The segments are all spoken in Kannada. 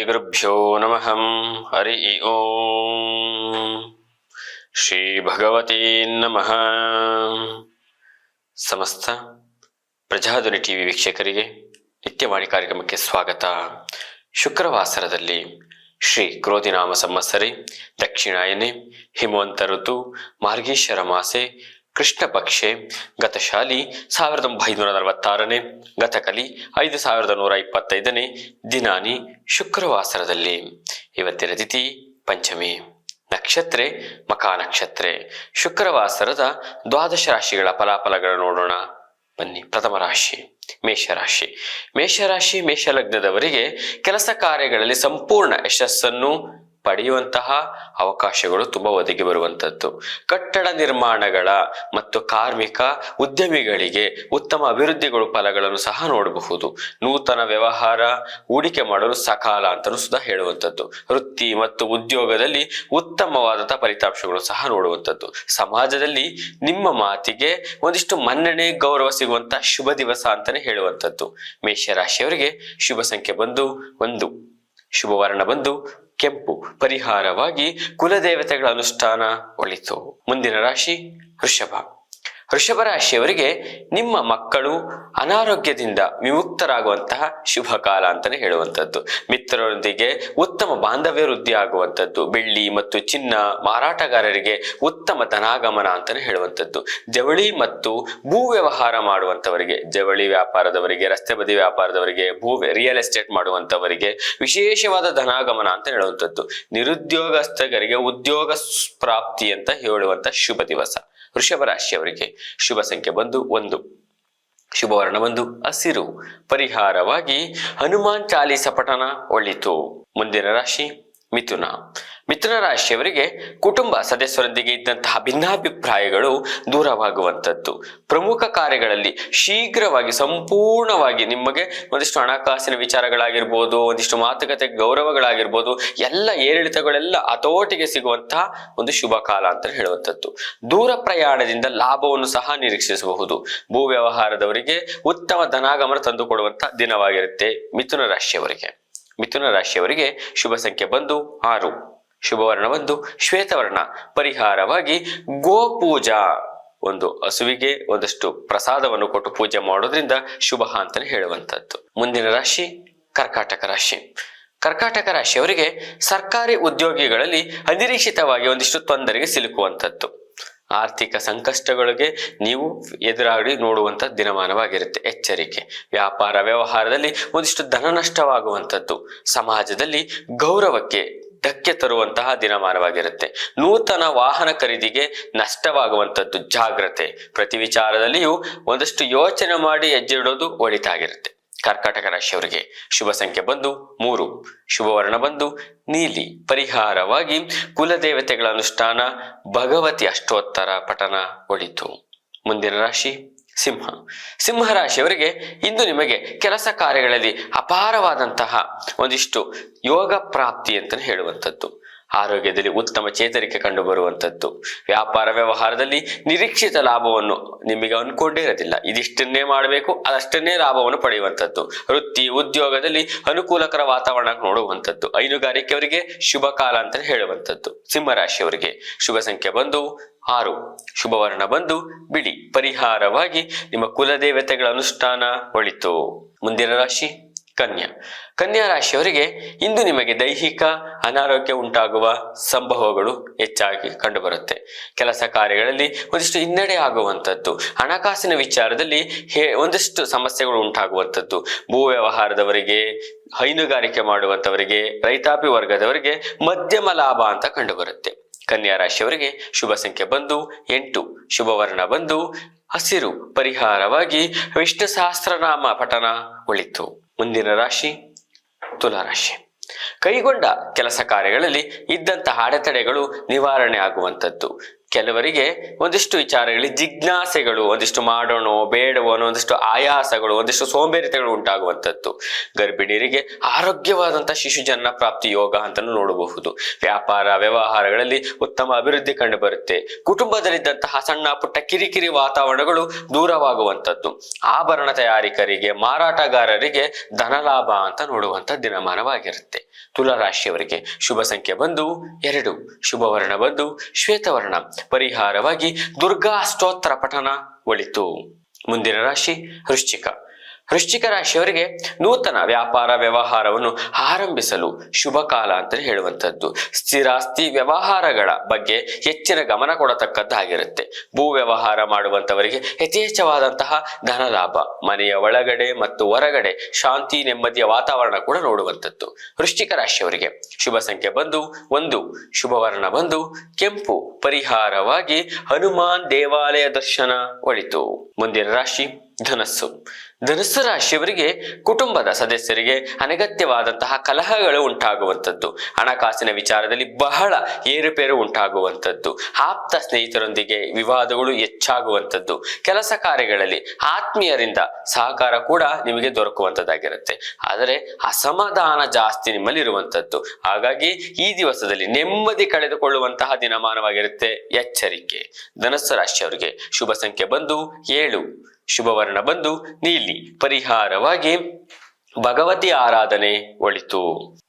ಗುರುಭ್ಯೋ ನಮಃ. ಹರಿ ಓಂ. ಶ್ರೀ ಭಗವತೀ ನಮಃ. ಸಮಸ್ತ ಪ್ರಜಾಧ್ವನಿ ಟಿವಿ ವೀಕ್ಷಕರಿಗೆ ನಿತ್ಯವಾಣಿ ಕಾರ್ಯಕ್ರಮಕ್ಕೆ ಸ್ವಾಗತ. ಶುಕ್ರವಾಸರದಲ್ಲಿ ಶ್ರೀ ಕ್ರೋಧಿನಾಮ ಸಂವತ್ಸರೆ ದಕ್ಷಿಣಾಯನೆ ಹಿಮವಂತ ಋತು ಮಾರ್ಗೀಶ್ವರ ಮಾಸೆ ಕೃಷ್ಣ ಪಕ್ಷೆ ಗತಶಾಲಿ 1946ನೇ ಗತಕಲಿ 5125ನೇ ದಿನಾನಿ ಶುಕ್ರವಾಸರದಲ್ಲಿ. ಇವತ್ತಿನ ತಿಥಿ ಪಂಚಮಿ, ನಕ್ಷತ್ರೆ ಮಖಾ ನಕ್ಷತ್ರೆ. ಶುಕ್ರವಾಸರದ ದ್ವಾದಶ ರಾಶಿಗಳ ಫಲಾಫಲಗಳನ್ನು ನೋಡೋಣ ಬನ್ನಿ. ಪ್ರಥಮ ರಾಶಿ ಮೇಷರಾಶಿ. ಮೇಷರಾಶಿ ಮೇಷಲಗ್ನದವರಿಗೆ ಕೆಲಸ ಕಾರ್ಯಗಳಲ್ಲಿ ಸಂಪೂರ್ಣ ಯಶಸ್ಸನ್ನು ಪಡೆಯುವಂತಹ ಅವಕಾಶಗಳು ತುಂಬಾ ಒದಗಿ ಬರುವಂಥದ್ದು. ಕಟ್ಟಡ ನಿರ್ಮಾಣಗಳ ಮತ್ತು ಕಾರ್ಮಿಕ ಉದ್ಯಮಿಗಳಿಗೆ ಉತ್ತಮ ಅಭಿವೃದ್ಧಿಗಳು ಫಲಗಳನ್ನು ಸಹ ನೋಡಬಹುದು. ನೂತನ ವ್ಯವಹಾರ ಹೂಡಿಕೆ ಮಾಡಲು ಸಕಾಲ ಅಂತಲೂ ಸುಧಾ ಹೇಳುವಂಥದ್ದು. ವೃತ್ತಿ ಮತ್ತು ಉದ್ಯೋಗದಲ್ಲಿ ಉತ್ತಮವಾದಂತಹ ಫಲಿತಾಂಶಗಳು ಸಹ ನೋಡುವಂಥದ್ದು. ಸಮಾಜದಲ್ಲಿ ನಿಮ್ಮ ಮಾತಿಗೆ ಒಂದಿಷ್ಟು ಮನ್ನಣೆ ಗೌರವ ಸಿಗುವಂತ ಶುಭ ದಿವಸ ಅಂತಾನೆ ಹೇಳುವಂಥದ್ದು. ಮೇಷರಾಶಿಯವರಿಗೆ ಶುಭ ಸಂಖ್ಯೆ ಬಂದು 1, ಶುಭ ವರ್ಣ ಬಂದು ಕೆಂಪು. ಪರಿಹಾರವಾಗಿ ಕುಲದೇವತೆಗಳ ಅನುಷ್ಠಾನ ಒಳಿತು. ಮುಂದಿನ ರಾಶಿ ವೃಷಭ. ವೃಷಭ ರಾಶಿಯವರಿಗೆ ನಿಮ್ಮ ಮಕ್ಕಳು ಅನಾರೋಗ್ಯದಿಂದ ವಿಮುಕ್ತರಾಗುವಂತಹ ಶುಭ ಕಾಲ ಅಂತಾನೆ ಹೇಳುವಂಥದ್ದು. ಮಿತ್ರರೊಂದಿಗೆ ಉತ್ತಮ ಬಾಂಧವ್ಯ ವೃದ್ಧಿ ಆಗುವಂಥದ್ದು. ಬೆಳ್ಳಿ ಮತ್ತು ಚಿನ್ನ ಮಾರಾಟಗಾರರಿಗೆ ಉತ್ತಮ ಧನಾಗಮನ ಅಂತಾನೆ ಹೇಳುವಂಥದ್ದು. ಜವಳಿ ಮತ್ತು ಭೂ ವ್ಯವಹಾರ ಮಾಡುವಂಥವರಿಗೆ, ಜವಳಿ ವ್ಯಾಪಾರದವರಿಗೆ, ರಸ್ತೆ ಬದಿ ವ್ಯಾಪಾರದವರಿಗೆ, ರಿಯಲ್ ಎಸ್ಟೇಟ್ ಮಾಡುವಂಥವರಿಗೆ ವಿಶೇಷವಾದ ಧನಾಗಮನ ಅಂತ ಹೇಳುವಂಥದ್ದು. ನಿರುದ್ಯೋಗಸ್ಥರಿಗೆ ಉದ್ಯೋಗ ಪ್ರಾಪ್ತಿ ಅಂತ ಹೇಳುವಂತ ಶುಭ ದಿವಸ ವೃಷಭ ರಾಶಿಯವರಿಗೆ. ಶುಭ ಸಂಖ್ಯೆ ಬಂದು 1, ಶುಭ ವರ್ಣ ಬಂದು ಹಸಿರು. ಪರಿಹಾರವಾಗಿ ಹನುಮಾನ್ ಚಾಲೀಸ ಪಠಣ ಒಳಿತು. ಮುಂದಿನ ರಾಶಿ ಮಿಥುನ. ಮಿಥುನ ರಾಶಿಯವರಿಗೆ ಕುಟುಂಬ ಸದಸ್ಯರೊಂದಿಗೆ ಇದ್ದಂತಹ ಭಿನ್ನಾಭಿಪ್ರಾಯಗಳು ದೂರವಾಗುವಂಥದ್ದು. ಪ್ರಮುಖ ಕಾರ್ಯಗಳಲ್ಲಿ ಶೀಘ್ರವಾಗಿ ಸಂಪೂರ್ಣವಾಗಿ ನಿಮಗೆ ಒಂದಿಷ್ಟು ಹಣಕಾಸಿನ ವಿಚಾರಗಳಾಗಿರ್ಬೋದು, ಒಂದಿಷ್ಟು ಮಾತುಕತೆ ಗೌರವಗಳಾಗಿರ್ಬೋದು, ಎಲ್ಲ ಏರಿಳಿತಗಳೆಲ್ಲ ಹತೋಟಿಗೆ ಸಿಗುವಂತಹ ಒಂದು ಶುಭ ಕಾಲ ಅಂತ ಹೇಳುವಂಥದ್ದು. ದೂರ ಪ್ರಯಾಣದಿಂದ ಲಾಭವನ್ನು ಸಹ ನಿರೀಕ್ಷಿಸಬಹುದು. ಭೂ ವ್ಯವಹಾರದವರಿಗೆ ಉತ್ತಮ ಧನಾಗಮನ ತಂದುಕೊಡುವಂತಹ ದಿನವಾಗಿರುತ್ತೆ ಮಿಥುನ ರಾಶಿಯವರಿಗೆ. ಮಿಥುನ ರಾಶಿಯವರಿಗೆ ಶುಭ ಸಂಖ್ಯೆ ಬಂದು 6, ಶುಭ ವರ್ಣ ಬಂದು ಶ್ವೇತವರ್ಣ. ಪರಿಹಾರವಾಗಿ ಗೋಪೂಜಾ, ಒಂದು ಹಸುವಿಗೆ ಒಂದಷ್ಟು ಪ್ರಸಾದವನ್ನು ಕೊಟ್ಟು ಪೂಜೆ ಮಾಡೋದ್ರಿಂದ ಶುಭ ಅಂತಾನೆ ಹೇಳುವಂಥದ್ದು. ಮುಂದಿನ ರಾಶಿ ಕರ್ಕಾಟಕ ರಾಶಿ. ಕರ್ಕಾಟಕ ರಾಶಿಯವರಿಗೆ ಸರ್ಕಾರಿ ಉದ್ಯೋಗಿಗಳಲ್ಲಿ ಅನಿರೀಕ್ಷಿತವಾಗಿ ಒಂದಿಷ್ಟು ತೊಂದರೆಗೆ ಸಿಲುಕುವಂಥದ್ದು. ಆರ್ಥಿಕ ಸಂಕಷ್ಟಗಳಿಗೆ ನೀವು ಎದುರಾಡಿ ನೋಡುವಂತ ದಿನಮಾನವಾಗಿರುತ್ತೆ. ಎಚ್ಚರಿಕೆ. ವ್ಯಾಪಾರ ವ್ಯವಹಾರದಲ್ಲಿ ಒಂದಿಷ್ಟು ಧನ ನಷ್ಟವಾಗುವಂಥದ್ದು. ಸಮಾಜದಲ್ಲಿ ಗೌರವಕ್ಕೆ ಧಕ್ಕೆ ತರುವಂತಹ ದಿನಮಾನವಾಗಿರುತ್ತೆ. ನೂತನ ವಾಹನ ಖರೀದಿಗೆ ನಷ್ಟವಾಗುವಂಥದ್ದು. ಜಾಗ್ರತೆ. ಪ್ರತಿ ವಿಚಾರದಲ್ಲಿಯೂ ಒಂದಷ್ಟು ಯೋಚನೆ ಮಾಡಿ ಹೆಜ್ಜೆ ಇಡೋದು ಒಳಿತಾಗಿರುತ್ತೆ ಕರ್ಕಾಟಕ ರಾಶಿಯವರಿಗೆ. ಶುಭ ಸಂಖ್ಯೆ ಬಂದು 3, ಶುಭ ವರ್ಣ ಬಂದು ನೀಲಿ. ಪರಿಹಾರವಾಗಿ ಕುಲದೇವತೆಗಳ ಅನುಷ್ಠಾನ, ಭಗವತಿ ಅಷ್ಟೋತ್ತರ ಪಠನ ಒಳಿತು. ಮುಂದಿನ ರಾಶಿ ಸಿಂಹ. ಸಿಂಹ ರಾಶಿಯವರಿಗೆ ಇಂದು ನಿಮಗೆ ಕೆಲಸ ಕಾರ್ಯಗಳಲ್ಲಿ ಅಪಾರವಾದಂತಹ ಒಂದಿಷ್ಟು ಯೋಗ ಪ್ರಾಪ್ತಿ ಅಂತ ಹೇಳುವಂಥದ್ದು. ಆರೋಗ್ಯದಲ್ಲಿ ಉತ್ತಮ ಚೇತರಿಕೆ ಕಂಡು ಬರುವಂಥದ್ದು. ವ್ಯಾಪಾರ ವ್ಯವಹಾರದಲ್ಲಿ ನಿರೀಕ್ಷಿತ ಲಾಭವನ್ನು ನಿಮಗೆ ಅನ್ಕೊಂಡೇ ಇರೋದಿಲ್ಲ. ಇದಿಷ್ಟನ್ನೇ ಮಾಡಬೇಕು, ಅದಷ್ಟನ್ನೇ ಲಾಭವನ್ನು ಪಡೆಯುವಂಥದ್ದು. ವೃತ್ತಿ ಉದ್ಯೋಗದಲ್ಲಿ ಅನುಕೂಲಕರ ವಾತಾವರಣ ನೋಡುವಂಥದ್ದು. ಹೈನುಗಾರಿಕೆಯವರಿಗೆ ಶುಭ ಕಾಲ ಅಂತ ಹೇಳುವಂಥದ್ದು. ಸಿಂಹ ರಾಶಿಯವರಿಗೆ ಶುಭ ಸಂಖ್ಯೆ ಬಂದು 6, ಶುಭ ವರ್ಣ ಬಂದು ಬಿಳಿ. ಪರಿಹಾರವಾಗಿ ನಿಮ್ಮ ಕುಲದೇವತೆಗಳ ಅನುಷ್ಠಾನ ಒಳಿತು. ಮುಂದಿನ ರಾಶಿ ಕನ್ಯಾ. ಕನ್ಯಾ ರಾಶಿಯವರಿಗೆ ಇಂದು ನಿಮಗೆ ದೈಹಿಕ ಅನಾರೋಗ್ಯ ಉಂಟಾಗುವ ಸಂಭವಗಳು ಹೆಚ್ಚಾಗಿ ಕಂಡುಬರುತ್ತೆ. ಕೆಲಸ ಕಾರ್ಯಗಳಲ್ಲಿ ಒಂದಿಷ್ಟು ಹಿನ್ನಡೆ ಆಗುವಂಥದ್ದು. ಹಣಕಾಸಿನ ವಿಚಾರದಲ್ಲಿ ಒಂದಿಷ್ಟು ಸಮಸ್ಯೆಗಳು ಉಂಟಾಗುವಂಥದ್ದು. ಭೂ ವ್ಯವಹಾರದವರಿಗೆ, ಹೈನುಗಾರಿಕೆ ಮಾಡುವಂಥವರಿಗೆ, ರೈತಾಪಿ ವರ್ಗದವರಿಗೆ ಮಧ್ಯಮ ಲಾಭ ಅಂತ ಕಂಡುಬರುತ್ತೆ. ಕನ್ಯಾ ರಾಶಿಯವರಿಗೆ ಶುಭ ಸಂಖ್ಯೆ ಬಂದು 8, ಶುಭ ವರ್ಣ ಬಂದು ಹಸಿರು. ಪರಿಹಾರವಾಗಿ ವಿಷ್ಣು ಸಹಸ್ರನಾಮ ಪಠನ ಒಳಿತು. ಮುಂದಿನ ರಾಶಿ ತುಲಾರಾಶಿ. ಕೈಗೊಂಡ ಕೆಲಸ ಕಾರ್ಯಗಳಲ್ಲಿ ಇದ್ದಂತಹ ಅಡೆತಡೆಗಳು ನಿವಾರಣೆ ಆಗುವಂಥದ್ದು. ಕೆಲವರಿಗೆ ಒಂದಿಷ್ಟು ವಿಚಾರಗಳಲ್ಲಿ ಜಿಜ್ಞಾಸೆಗಳು, ಒಂದಿಷ್ಟು ಮಾಡೋಣೋ ಬೇಡವೋ ಅನ್ನೋ ಒಂದಿಷ್ಟು ಆಯಾಸಗಳು, ಒಂದಿಷ್ಟು ಸೋಂಬೇರಿತಗಳು ಉಂಟಾಗುವಂಥದ್ದು. ಗರ್ಭಿಣಿಯರಿಗೆ ಆರೋಗ್ಯವಾದಂತಹ ಶಿಶುಜನ್ಮ ಪ್ರಾಪ್ತಿ ಯೋಗ ಅಂತಾನು ನೋಡಬಹುದು. ವ್ಯಾಪಾರ ವ್ಯವಹಾರಗಳಲ್ಲಿ ಉತ್ತಮ ಅಭಿವೃದ್ಧಿ ಕಂಡು ಬರುತ್ತೆ. ಕುಟುಂಬದಲ್ಲಿದ್ದಂತಹ ಸಣ್ಣ ಪುಟ್ಟ ಕಿರಿಕಿರಿ ವಾತಾವರಣಗಳು ದೂರವಾಗುವಂಥದ್ದು. ಆಭರಣ ತಯಾರಿಕರಿಗೆ, ಮಾರಾಟಗಾರರಿಗೆ ಧನಲಾಭ ಅಂತ ನೋಡುವಂತ ದಿನಮಾನವಾಗಿರುತ್ತೆ. ತುಲಾರಾಶಿಯವರಿಗೆ ಶುಭ ಸಂಖ್ಯೆ ಬಂದು 2, ಶುಭವರ್ಣ ಬಂದು ಶ್ವೇತವರ್ಣ, ಪರಿಹಾರವಾಗಿ ದುರ್ಗಾ ಅಷ್ಟೋತ್ತರ ಪಠನ ಒಳಿತು. ಮುಂದಿನ ರಾಶಿ ವೃಶ್ಚಿಕ. ವೃಶ್ಚಿಕ ರಾಶಿಯವರಿಗೆ ನೂತನ ವ್ಯಾಪಾರ ವ್ಯವಹಾರವನ್ನು ಆರಂಭಿಸಲು ಶುಭ ಕಾಲ ಅಂತ ಹೇಳುವಂಥದ್ದು. ಸ್ಥಿರಾಸ್ತಿ ವ್ಯವಹಾರಗಳ ಬಗ್ಗೆ ಹೆಚ್ಚಿನ ಗಮನ ಕೊಡತಕ್ಕದ್ದಾಗಿರುತ್ತೆ. ಭೂ ವ್ಯವಹಾರ ಮಾಡುವಂತವರಿಗೆ ಯಥೇಚ್ಛವಾದಂತಹ ಧನ ಲಾಭ, ಮನೆಯ ಒಳಗಡೆ ಮತ್ತು ಹೊರಗಡೆ ಶಾಂತಿ ನೆಮ್ಮದಿಯ ವಾತಾವರಣ ಕೂಡ ನೋಡುವಂಥದ್ದು. ವೃಶ್ಚಿಕ ರಾಶಿಯವರಿಗೆ ಶುಭ ಸಂಖ್ಯೆ ಬಂದು 1, ಶುಭವರ್ಣ ಬಂದು ಕೆಂಪು, ಪರಿಹಾರವಾಗಿ ಹನುಮಾನ್ ದೇವಾಲಯ ದರ್ಶನ ಒಳಿತು. ಮುಂದಿನ ರಾಶಿ ಧನಸ್ಸು. ಧನಸ್ಸು ರಾಶಿಯವರಿಗೆ ಕುಟುಂಬದ ಸದಸ್ಯರಿಗೆ ಅನಗತ್ಯವಾದಂತಹ ಕಲಹಗಳು ಉಂಟಾಗುವಂಥದ್ದು. ಹಣಕಾಸಿನ ವಿಚಾರದಲ್ಲಿ ಬಹಳ ಏರುಪೇರು ಉಂಟಾಗುವಂಥದ್ದು. ಆಪ್ತ ಸ್ನೇಹಿತರೊಂದಿಗೆ ವಿವಾದಗಳು ಹೆಚ್ಚಾಗುವಂಥದ್ದು. ಕೆಲಸ ಕಾರ್ಯಗಳಲ್ಲಿ ಆತ್ಮೀಯರಿಂದ ಸಹಕಾರ ಕೂಡ ನಿಮಗೆ ದೊರಕುವಂಥದ್ದಾಗಿರುತ್ತೆ. ಆದರೆ ಅಸಮಾಧಾನ ಜಾಸ್ತಿ ನಿಮ್ಮಲ್ಲಿ ಇರುವಂಥದ್ದು. ಹಾಗಾಗಿ ಈ ದಿವಸದಲ್ಲಿ ನೆಮ್ಮದಿ ಕಳೆದುಕೊಳ್ಳುವಂತಹ ದಿನಮಾನವಾಗಿರುತ್ತೆ. ಎಚ್ಚರಿಕೆ. ಧನಸ್ಸು ರಾಶಿಯವರಿಗೆ ಶುಭ ಸಂಖ್ಯೆ ಬಂದು 7, ಶುಭವರ್ಣ ಬಂದು ನೀಲಿ, ಪರಿಹಾರವಾಗಿ ಭಗವತಿ ಆರಾಧನೆ ಒಳಿತು.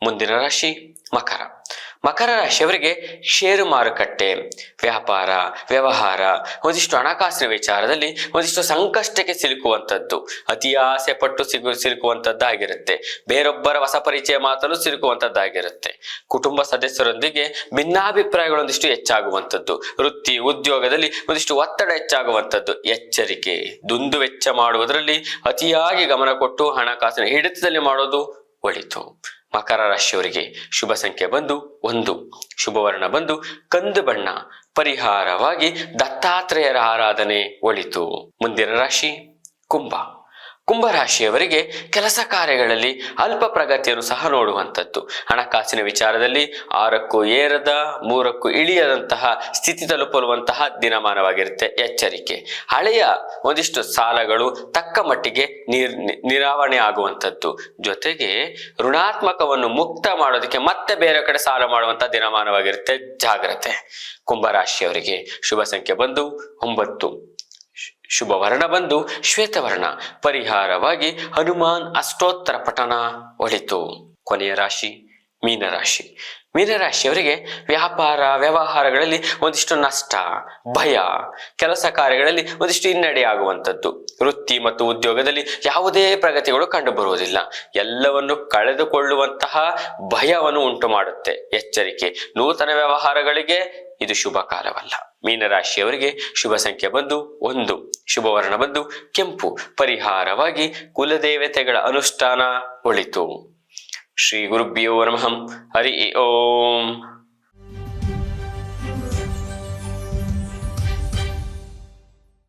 ಮುಂದಿನ ರಾಶಿ ಮಕರ. ಮಕರ ರಾಶಿಯವರಿಗೆ ಷೇರು ಮಾರುಕಟ್ಟೆ, ವ್ಯಾಪಾರ ವ್ಯವಹಾರ, ಒಂದಿಷ್ಟು ಹಣಕಾಸಿನ ವಿಚಾರದಲ್ಲಿ ಒಂದಿಷ್ಟು ಸಂಕಷ್ಟಕ್ಕೆ ಸಿಲುಕುವಂಥದ್ದು, ಅತಿ ಆಸೆ ಪಟ್ಟು ಸಿಲುಕುವಂಥದ್ದಾಗಿರುತ್ತೆ. ಬೇರೊಬ್ಬರ ಹೊಸ ಪರಿಚಯ ಮಾತಲು ಸಿಲುಕುವಂಥದ್ದಾಗಿರುತ್ತೆ. ಕುಟುಂಬ ಸದಸ್ಯರೊಂದಿಗೆ ಭಿನ್ನಾಭಿಪ್ರಾಯಗಳೊಂದಿಷ್ಟು ಹೆಚ್ಚಾಗುವಂಥದ್ದು. ವೃತ್ತಿ ಉದ್ಯೋಗದಲ್ಲಿ ಒಂದಿಷ್ಟು ಒತ್ತಡ ಹೆಚ್ಚಾಗುವಂಥದ್ದು. ಎಚ್ಚರಿಕೆ. ದುಂದು ವೆಚ್ಚ ಮಾಡುವುದರಲ್ಲಿ ಅತಿಯಾಗಿ ಗಮನ ಕೊಟ್ಟು ಹಣಕಾಸಿನ ಹಿಡಿತದಲ್ಲಿ ಮಾಡೋದು ಒಳಿತು. ಮಕರ ರಾಶಿಯವರಿಗೆ ಶುಭ ಸಂಖ್ಯೆ ಬಂದು 1, ಶುಭವರ್ಣ ಬಂದು ಕಂದು ಬಣ್ಣ, ಪರಿಹಾರವಾಗಿ ದತ್ತಾತ್ರೇಯರ ಆರಾಧನೆ ಒಳಿತು. ಮುಂದಿನ ರಾಶಿ ಕುಂಭ. ಕುಂಭರಾಶಿಯವರಿಗೆ ಕೆಲಸ ಕಾರ್ಯಗಳಲ್ಲಿ ಅಲ್ಪ ಪ್ರಗತಿಯನ್ನು ಸಹ ನೋಡುವಂಥದ್ದು. ಹಣಕಾಸಿನ ವಿಚಾರದಲ್ಲಿ 6ಕ್ಕೂ ಏರದ 3ಕ್ಕೂ ಇಳಿಯದಂತಹ ಸ್ಥಿತಿ ತಲುಪುವಂತಹ ದಿನಮಾನವಾಗಿರುತ್ತೆ. ಎಚ್ಚರಿಕೆ. ಹಳೆಯ ಒಂದಿಷ್ಟು ಸಾಲಗಳು ತಕ್ಕ ಮಟ್ಟಿಗೆ ನಿರಾವಣೆ ಆಗುವಂಥದ್ದು. ಜೊತೆಗೆ ಋಣಾತ್ಮಕವನ್ನು ಮುಕ್ತ ಮಾಡೋದಕ್ಕೆ ಮತ್ತೆ ಬೇರೆ ಕಡೆ ಸಾಲ ಮಾಡುವಂತಹ ದಿನಮಾನವಾಗಿರುತ್ತೆ. ಜಾಗ್ರತೆ. ಕುಂಭರಾಶಿಯವರಿಗೆ ಶುಭ ಸಂಖ್ಯೆ ಬಂದು 9, ಶುಭವರ್ಣ ಬಂದು ಶ್ವೇತವರ್ಣ, ಪರಿಹಾರವಾಗಿ ಹನುಮಾನ್ ಅಷ್ಟೋತ್ತರ ಪಠನ ಒಳಿತು. ಕೊನೆಯ ರಾಶಿ ಮೀನರಾಶಿ. ಮೀನರಾಶಿಯವರಿಗೆ ವ್ಯಾಪಾರ ವ್ಯವಹಾರಗಳಲ್ಲಿ ಒಂದಿಷ್ಟು ನಷ್ಟ, ಭಯ, ಕೆಲಸ ಕಾರ್ಯಗಳಲ್ಲಿ ಒಂದಿಷ್ಟು ಹಿನ್ನಡೆ ಆಗುವಂಥದ್ದು. ವೃತ್ತಿ ಮತ್ತು ಉದ್ಯೋಗದಲ್ಲಿ ಯಾವುದೇ ಪ್ರಗತಿಗಳು ಕಂಡು ಬರುವುದಿಲ್ಲ. ಎಲ್ಲವನ್ನು ಕಳೆದುಕೊಳ್ಳುವಂತಹ ಭಯವನ್ನು ಉಂಟು ಮಾಡುತ್ತೆ. ಎಚ್ಚರಿಕೆ. ನೂತನ ವ್ಯವಹಾರಗಳಿಗೆ ಇದು ಶುಭ ಕಾಲವಲ್ಲ. ಮೀನರಾಶಿಯವರಿಗೆ ಶುಭ ಸಂಖ್ಯೆ ಬಂದು 1, ಶುಭವರ್ಣ ಬಂದು ಕೆಂಪು, ಪರಿಹಾರವಾಗಿ ಕುಲದೇವತೆಗಳ ಅನುಷ್ಠಾನ ಒಳಿತು. ಶ್ರೀ ಗುರುಭ್ಯೋ ನಮಃ. ಹರಿ ಓಂ.